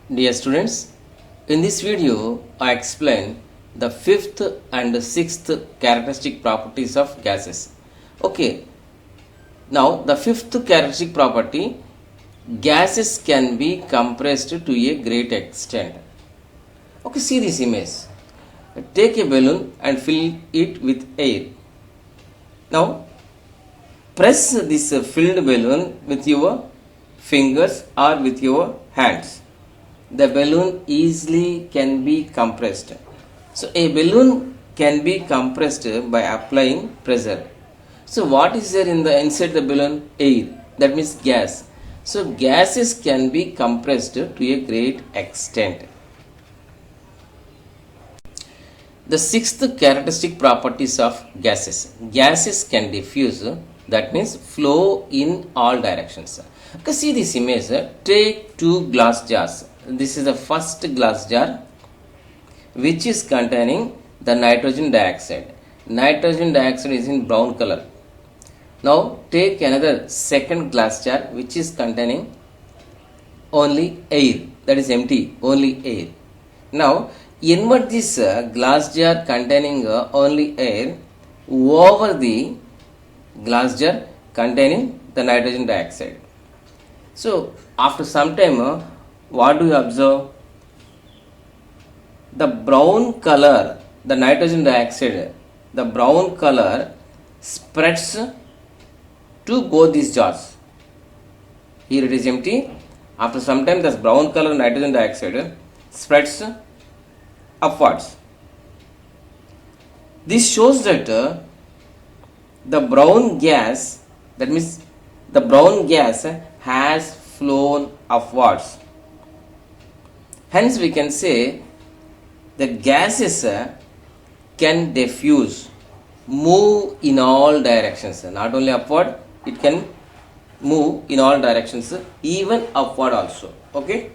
Dear students, in this video I explain the fifth and sixth characteristic properties of gases. Okay, now the fifth characteristic property, gases can be compressed to a great extent. Okay, see this image. Take a balloon and fill it with air. Now press this filled balloon with your fingers or with your hands. The balloon easily can be compressed. So a balloon can be compressed by applying pressure. So what is there in the inside the balloon? Air. That means gas. So gases can be compressed to a great extent. The sixth characteristic properties of gases. Gases can diffuse, that means flow in all directions. Okay, see this image. Take two glass jars. This is the first glass jar which is containing the nitrogen dioxide. Nitrogen dioxide is in brown color. Now take another second glass jar which is containing only air, that is empty, only air. Now invert this glass jar containing only air over the glass jar containing the nitrogen dioxide. So after some time, what do you observe? The brown color, the nitrogen dioxide, the brown color spreads to both these jars. Here it is empty. After some time, this brown color nitrogen dioxide spreads upwards. This shows that the brown gas, that means the brown gas has flown upwards. Hence we can say the gases can diffuse, move in all directions. Not only upward, it can move in all directions, even upward also. Okay.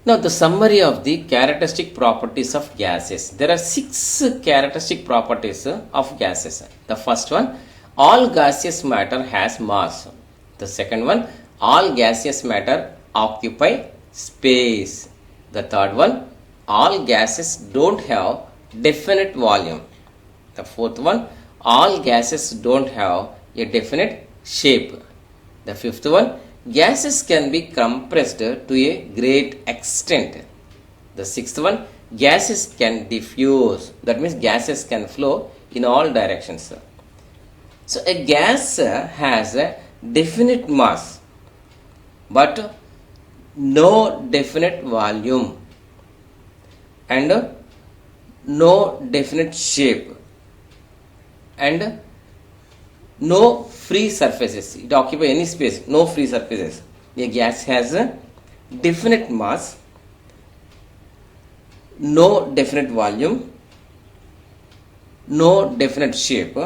Now the summary of the characteristic properties of gases. There are 6 characteristic properties of gases. The first one, all gaseous matter has mass. The second one, all gaseous matter occupy space. The third one, all gases don't have definite volume. The fourth one, all gases don't have a definite shape. The fifth one, gases can be compressed to a great extent. The sixth one, gases can diffuse. That means gases can flow in all directions. So a gas has a definite mass but no definite volume and no definite shape and no free surfaces. It occupies any space, no free surfaces. A gas has a definite mass, no definite volume, no definite shape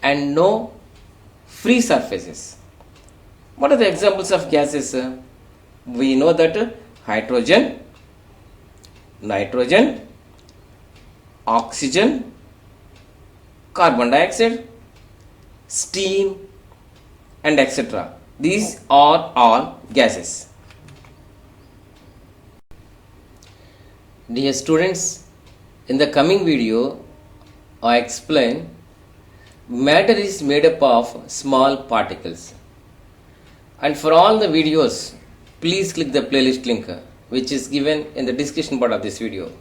and no free surfaces. What are the examples of gases? We know that hydrogen, nitrogen, oxygen, carbon dioxide, steam and etc. These are all gases. Dear students, in the coming video I explain matter is made up of small particles. And for all the videos, please click the playlist link which is given in the description part of this video.